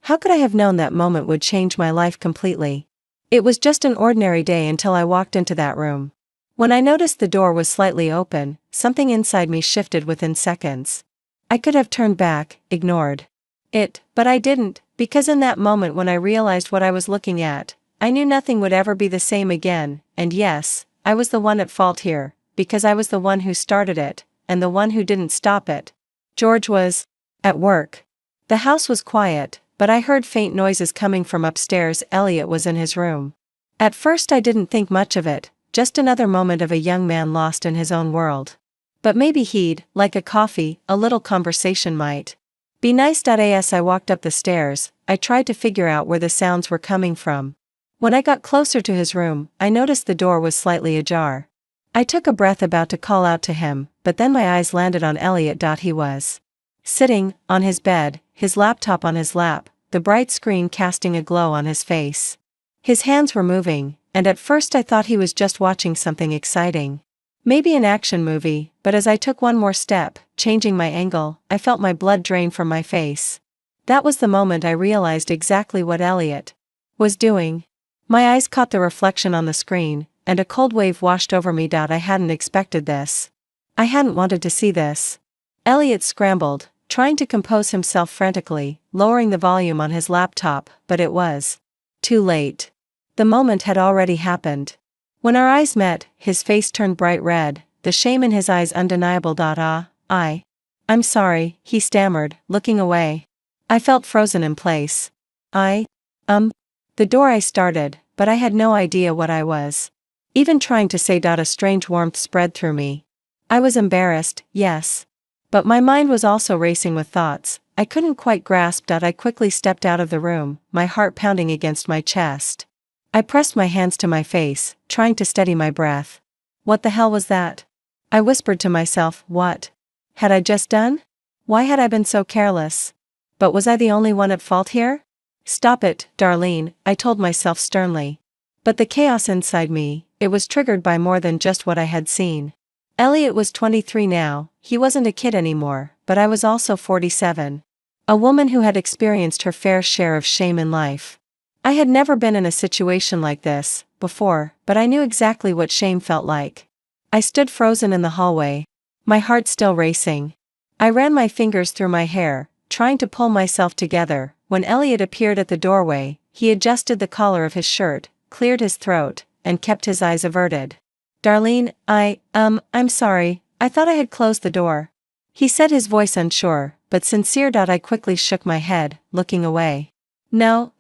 How could I have known that moment would change my life completely? It was just an ordinary day until I walked into that room. When I noticed the door was slightly open, something inside me shifted within seconds. I could have turned back, ignored it, but I didn't, because in that moment when I realized what I was looking at, I knew nothing would ever be the same again, and yes, I was the one at fault here, because I was the one who started it, and the one who didn't stop it. George was at work. The house was quiet, but I heard faint noises coming from upstairs. Elliot was in his room. At first I didn't think much of it, just another moment of a young man lost in his own world. But maybe he'd like a coffee, a little conversation might be nice. As I walked up the stairs, I tried to figure out where the sounds were coming from. When I got closer to his room, I noticed the door was slightly ajar. I took a breath about to call out to him, but then my eyes landed on Elliot. He was sitting on his bed, his laptop on his lap, the bright screen casting a glow on his face. His hands were moving, and at first I thought he was just watching something exciting. Maybe an action movie, but as I took one more step, changing my angle, I felt my blood drain from my face. That was the moment I realized exactly what Elliot was doing. My eyes caught the reflection on the screen, and a cold wave washed over me. I hadn't expected this. I hadn't wanted to see this. Elliot scrambled, trying to compose himself frantically, lowering the volume on his laptop, but it was too late. The moment had already happened. When our eyes met, his face turned bright red, the shame in his eyes undeniable. I'm sorry, he stammered, looking away. I felt frozen in place. The door I started, but I had no idea what I was even trying to say. A strange warmth spread through me. I was embarrassed, yes. But my mind was also racing with thoughts I couldn't quite grasp. I quickly stepped out of the room, my heart pounding against my chest. I pressed my hands to my face, trying to steady my breath. What the hell was that? I whispered to myself. What had I just done? Why had I been so careless? But was I the only one at fault here? Stop it, Darlene, I told myself sternly. But the chaos inside me, it was triggered by more than just what I had seen. Elliot was 23 now, he wasn't a kid anymore, but I was also 47. A woman who had experienced her fair share of shame in life. I had never been in a situation like this before, but I knew exactly what shame felt like. I stood frozen in the hallway, my heart still racing. I ran my fingers through my hair, trying to pull myself together. When Elliot appeared at the doorway, he adjusted the collar of his shirt, cleared his throat, and kept his eyes averted. Darlene, I'm sorry, I thought I had closed the door. He said, his voice unsure, but sincere. I quickly shook my head, looking away. No,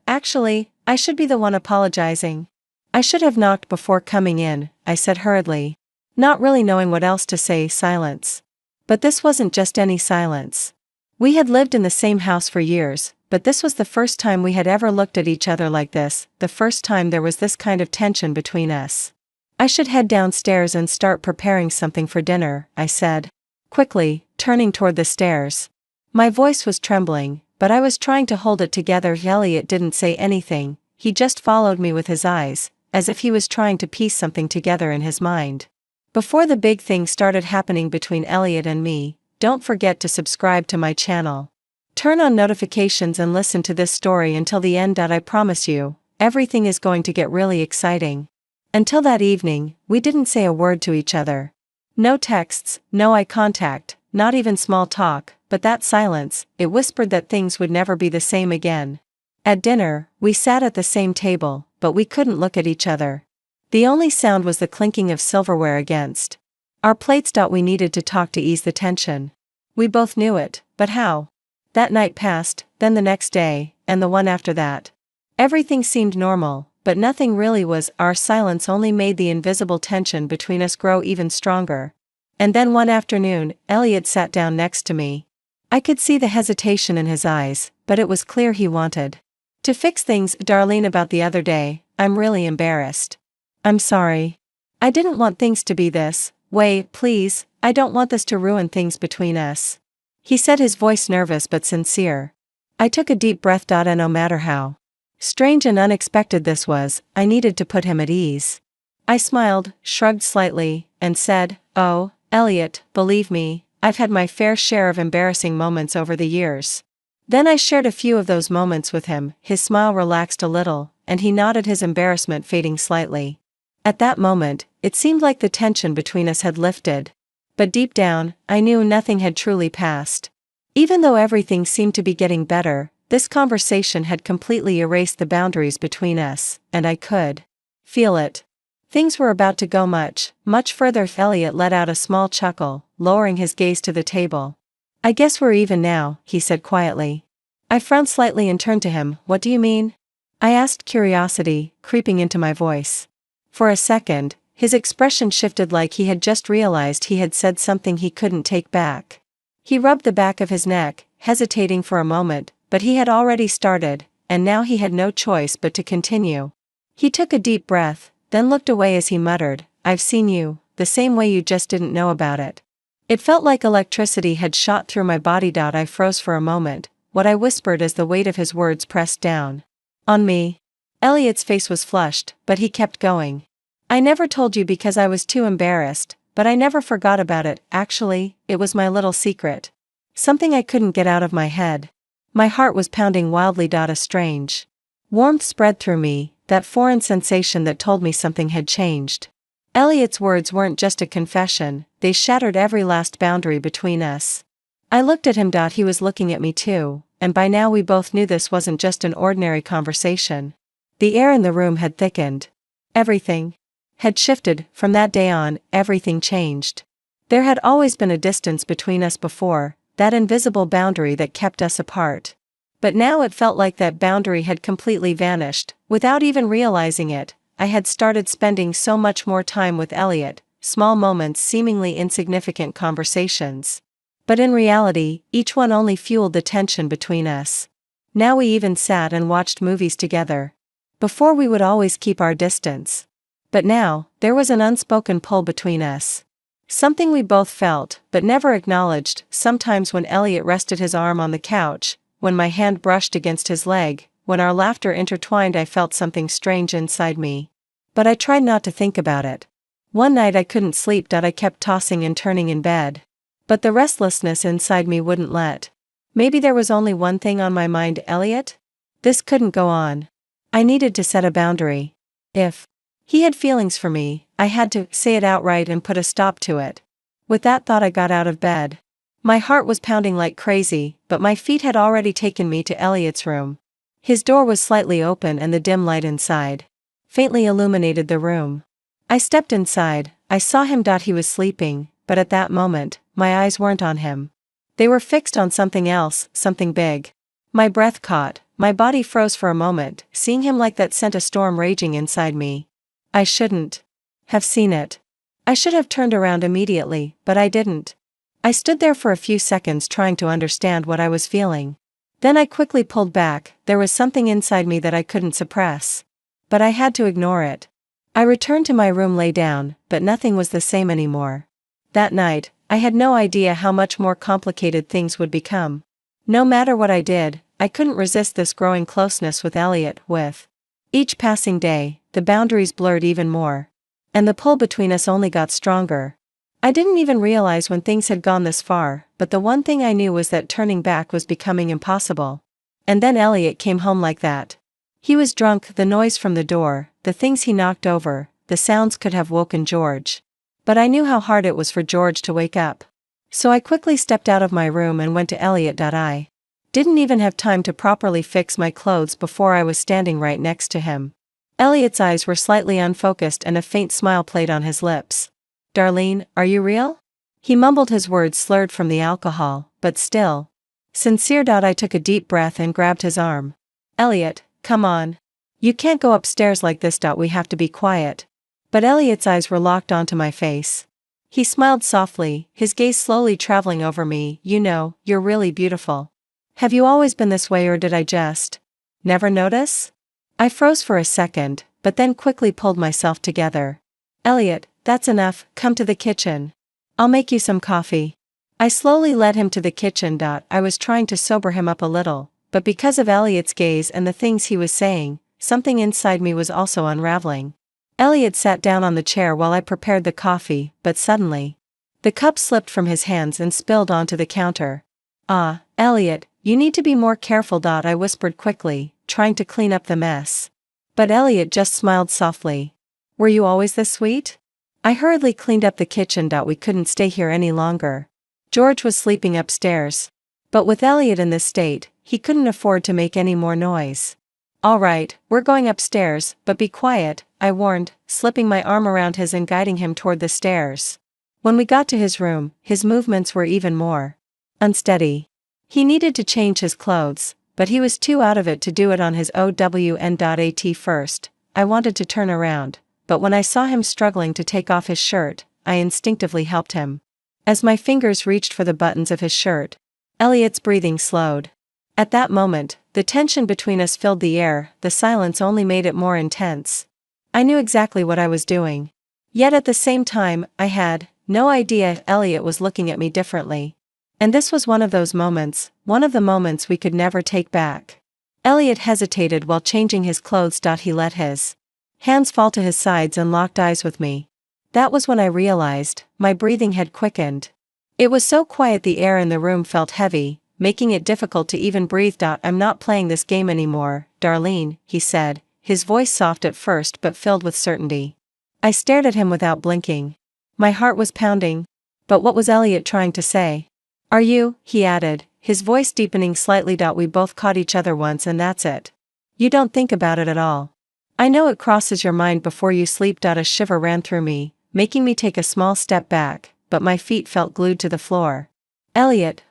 actually, I should be the one apologizing. I should have knocked before coming in, I said hurriedly. Not really knowing what else to say. Silence. But this wasn't just any silence. We had lived in the same house for years, but this was the first time we had ever looked at each other like this, the first time there was this kind of tension between us. I should head downstairs and start preparing something for dinner, I said. Quickly, turning toward the stairs. My voice was trembling, but I was trying to hold it together. Elliot didn't say anything, he just followed me with his eyes, as if he was trying to piece something together in his mind. Before the big thing started happening between Elliot and me, don't forget to subscribe to my channel. Turn on notifications and listen to this story until the end. I promise you, everything is going to get really exciting. Until that evening, we didn't say a word to each other. No texts, no eye contact, not even small talk, but that silence, it whispered that things would never be the same again. At dinner, we sat at the same table, but we couldn't look at each other. The only sound was the clinking of silverware against our plates. We needed to talk to ease the tension. We both knew it, but how? That night passed, then the next day, and the one after that. Everything seemed normal, but nothing really was. Our silence only made the invisible tension between us grow even stronger. And then one afternoon, Elliot sat down next to me. I could see the hesitation in his eyes, but it was clear he wanted to fix things. Darlene, about the other day, I'm really embarrassed. I'm sorry. I didn't want things to be this way, please, I don't want this to ruin things between us. He said, his voice nervous but sincere. I took a deep breath. And no matter how strange and unexpected this was, I needed to put him at ease. I smiled, shrugged slightly, and said, Oh, Elliot, believe me, I've had my fair share of embarrassing moments over the years. Then I shared a few of those moments with him. His smile relaxed a little, and he nodded, his embarrassment fading slightly. At that moment, it seemed like the tension between us had lifted. But deep down, I knew nothing had truly passed. Even though everything seemed to be getting better, this conversation had completely erased the boundaries between us, and I could feel it. Things were about to go much, much further. Elliot let out a small chuckle, lowering his gaze to the table. "I guess we're even now," he said quietly. I frowned slightly and turned to him. "What do you mean?" I asked, curiosity creeping into my voice. For a second, his expression shifted, like he had just realized he had said something he couldn't take back. He rubbed the back of his neck, hesitating for a moment, but he had already started, and now he had no choice but to continue. He took a deep breath, then looked away as he muttered, "I've seen you, the same way you just didn't know about it." It felt like electricity had shot through my body. I froze for a moment, what I whispered as the weight of his words pressed down on me. Elliot's face was flushed, but he kept going. "I never told you because I was too embarrassed, but I never forgot about it. Actually, it was my little secret. Something I couldn't get out of my head." My heart was pounding wildly. A strange warmth spread through me, that foreign sensation that told me something had changed. Elliot's words weren't just a confession, they shattered every last boundary between us. I looked at him. He was looking at me too, and by now we both knew this wasn't just an ordinary conversation. The air in the room had thickened. Everything had shifted. From that day on, everything changed. There had always been a distance between us before, that invisible boundary that kept us apart. But now it felt like that boundary had completely vanished. Without even realizing it, I had started spending so much more time with Elliot, small moments, seemingly insignificant conversations. But in reality, each one only fueled the tension between us. Now we even sat and watched movies together. Before we would always keep our distance. But now, there was an unspoken pull between us. Something we both felt, but never acknowledged. Sometimes when Elliot rested his arm on the couch, when my hand brushed against his leg, when our laughter intertwined, I felt something strange inside me. But I tried not to think about it. One night I couldn't sleep. I kept tossing and turning in bed. But the restlessness inside me wouldn't let. Maybe there was only one thing on my mind: Elliot? This couldn't go on. I needed to set a boundary. If he had feelings for me, I had to say it outright and put a stop to it. With that thought, I got out of bed. My heart was pounding like crazy, but my feet had already taken me to Elliot's room. His door was slightly open and the dim light inside faintly illuminated the room. I stepped inside. I saw him. He was sleeping, but at that moment, my eyes weren't on him. They were fixed on something else, something big. My breath caught, my body froze for a moment. Seeing him like that sent a storm raging inside me. I shouldn't have seen it. I should have turned around immediately, but I didn't. I stood there for a few seconds trying to understand what I was feeling. Then I quickly pulled back. There was something inside me that I couldn't suppress. But I had to ignore it. I returned to my room, lay down, but nothing was the same anymore. That night, I had no idea how much more complicated things would become. No matter what I did, I couldn't resist this growing closeness with Elliot. With each passing day, the boundaries blurred even more. And the pull between us only got stronger. I didn't even realize when things had gone this far, but the one thing I knew was that turning back was becoming impossible. And then Elliot came home like that. He was drunk. The noise from the door, the things he knocked over, the sounds could have woken George. But I knew how hard it was for George to wake up. So I quickly stepped out of my room and went to Elliot. I didn't even have time to properly fix my clothes before I was standing right next to him. Elliot's eyes were slightly unfocused and a faint smile played on his lips. "Darlene, are you real?" He mumbled, his words slurred from the alcohol, but still sincere. I took a deep breath and grabbed his arm. "Elliot, come on. You can't go upstairs like this. We have to be quiet." But Elliot's eyes were locked onto my face. He smiled softly, his gaze slowly traveling over me. "You know, you're really beautiful. Have you always been this way, or did I just never notice?" I froze for a second, but then quickly pulled myself together. "Elliot, that's enough. Come to the kitchen. I'll make you some coffee." I slowly led him to the kitchen. I was trying to sober him up a little, but because of Elliot's gaze and the things he was saying, something inside me was also unraveling. Elliot sat down on the chair while I prepared the coffee, but suddenly, the cup slipped from his hands and spilled onto the counter. "Ah, Elliot, You need to be more careful. I whispered quickly, trying to clean up the mess. But Elliot just smiled softly. Were you always this sweet? I hurriedly cleaned up the kitchen. We couldn't stay here any longer. George was sleeping upstairs. But with Elliot in this state, he couldn't afford to make any more noise. All right, we're going upstairs, but be quiet, I warned, slipping my arm around his and guiding him toward the stairs. When we got to his room, his movements were even more unsteady. He needed to change his clothes, but he was too out of it to do it on his own. At first, I wanted to turn around, but when I saw him struggling to take off his shirt, I instinctively helped him. As my fingers reached for the buttons of his shirt, Elliot's breathing slowed. At that moment, the tension between us filled the air. The silence only made it more intense. I knew exactly what I was doing. Yet at the same time, I had no idea if Elliot was looking at me differently. And this was one of those moments, one of the moments we could never take back. Elliot hesitated while changing his clothes. He let his hands fall to his sides and locked eyes with me. That was when I realized my breathing had quickened. It was so quiet the air in the room felt heavy, making it difficult to even breathe. I'm not playing this game anymore, Darlene, he said, his voice soft at first but filled with certainty. I stared at him without blinking. My heart was pounding. But what was Elliot trying to say? Are you, he added, his voice deepening slightly. We both caught each other once and that's it. You don't think about it at all. I know it crosses your mind before you sleep. A shiver ran through me, making me take a small step back, but my feet felt glued to the floor. Elliot,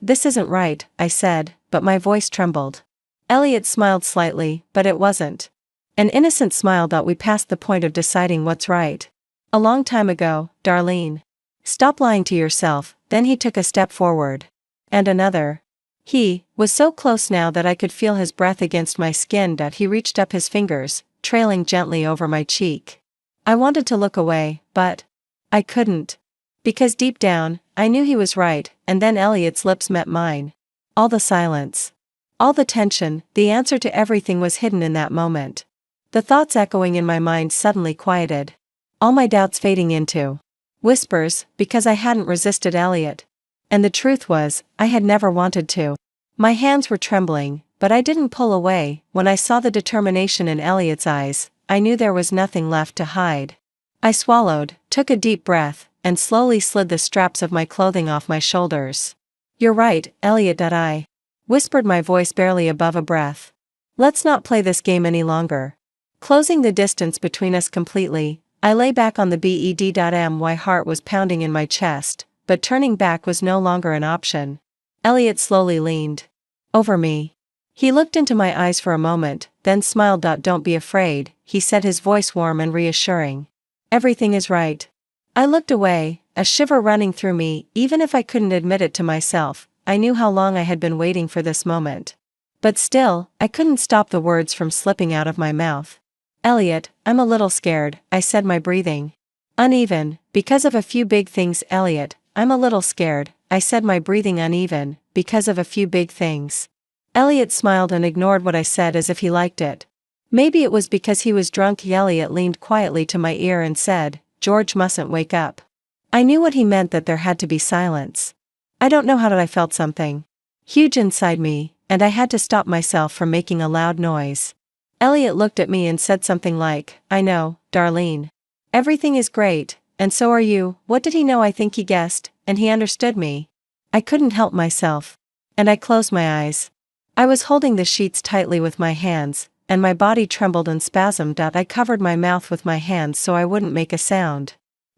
this isn't right, I said, but my voice trembled. Elliot smiled slightly, but it wasn't an innocent smile. We passed the point of deciding what's right. A long time ago, Darlene. Stop lying to yourself. Then he took a step forward. And another. He was so close now that I could feel his breath against my skin. He reached up his fingers, trailing gently over my cheek. I wanted to look away, but I couldn't. Because deep down, I knew he was right, and then Elliot's lips met mine. All the silence. All the tension, the answer to everything was hidden in that moment. The thoughts echoing in my mind suddenly quieted. All my doubts fading into whispers, because I hadn't resisted Elliot. And the truth was, I had never wanted to. My hands were trembling, but I didn't pull away. When I saw the determination in Elliot's eyes, I knew there was nothing left to hide. I swallowed, took a deep breath, and slowly slid the straps of my clothing off my shoulders. You're right, Elliot. I whispered, my voice barely above a breath. Let's not play this game any longer. Closing the distance between us completely, I lay back on the bed. My heart was pounding in my chest, but turning back was no longer an option. Elliot slowly leaned over me. He looked into my eyes for a moment, then smiled. Don't be afraid, he said, his voice warm and reassuring. Everything is right. I looked away, a shiver running through me. Even if I couldn't admit it to myself, I knew how long I had been waiting for this moment. But still, I couldn't stop the words from slipping out of my mouth. Elliot, I'm a little scared, I said, my breathing uneven, because of a few big things. Elliot, I'm a little scared, I said, my breathing uneven, because of a few big things. Elliot smiled and ignored what I said as if he liked it. Maybe it was because he was drunk. Elliot leaned quietly to my ear and said, George mustn't wake up. I knew what he meant, that there had to be silence. I don't know how I felt something huge inside me, and I had to stop myself from making a loud noise. Elliot looked at me and said something like, I know, Darlene. Everything is great, and so are you. What did he know? I think he guessed, and he understood me. I couldn't help myself. And I closed my eyes. I was holding the sheets tightly with my hands, and my body trembled and spasmed. I covered my mouth with my hands so I wouldn't make a sound.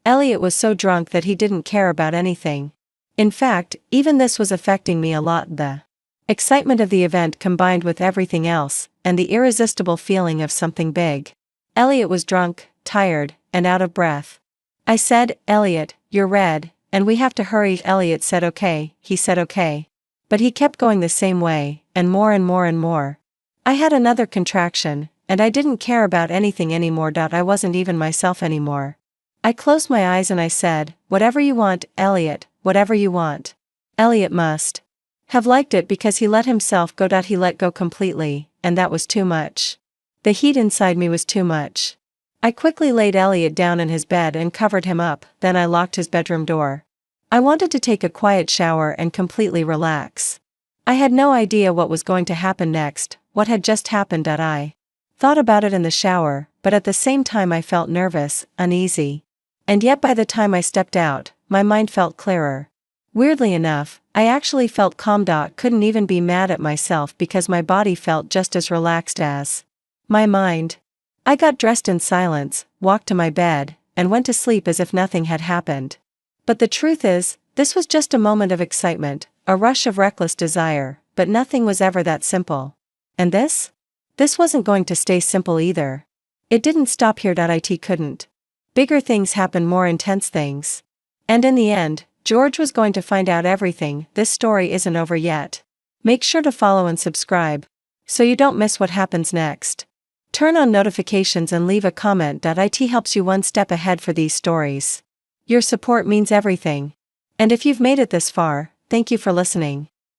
Elliot was so drunk that he didn't care about anything. In fact, even this was affecting me a lot. The excitement of the event combined with everything else, and the irresistible feeling of something big. Elliot was drunk, tired, and out of breath. I said, Elliot, you're red, and we have to hurry. Elliot said okay, he said okay. But he kept going the same way, and more and more and more. I had another contraction, and I didn't care about anything anymore. I wasn't even myself anymore. I closed my eyes and I said, whatever you want, Elliot, whatever you want. Elliot must have liked it because he let himself go. He let go completely, and that was too much. The heat inside me was too much. I quickly laid Elliot down in his bed and covered him up, then I locked his bedroom door. I wanted to take a quiet shower and completely relax. I had no idea what was going to happen next, what had just happened. I thought about it in the shower, but at the same time I felt nervous, uneasy. And yet by the time I stepped out, my mind felt clearer. Weirdly enough, I actually felt calm. Couldn't even be mad at myself because my body felt just as relaxed as my mind. I got dressed in silence, walked to my bed, and went to sleep as if nothing had happened. But the truth is, this was just a moment of excitement, a rush of reckless desire, but nothing was ever that simple. And this? This wasn't going to stay simple either. It didn't stop here. It couldn't. Bigger things happen, more intense things. And in the end, George was going to find out everything. This story isn't over yet. Make sure to follow and subscribe, so you don't miss what happens next. Turn on notifications and leave a comment. It helps you one step ahead for these stories. Your support means everything. And if you've made it this far, thank you for listening.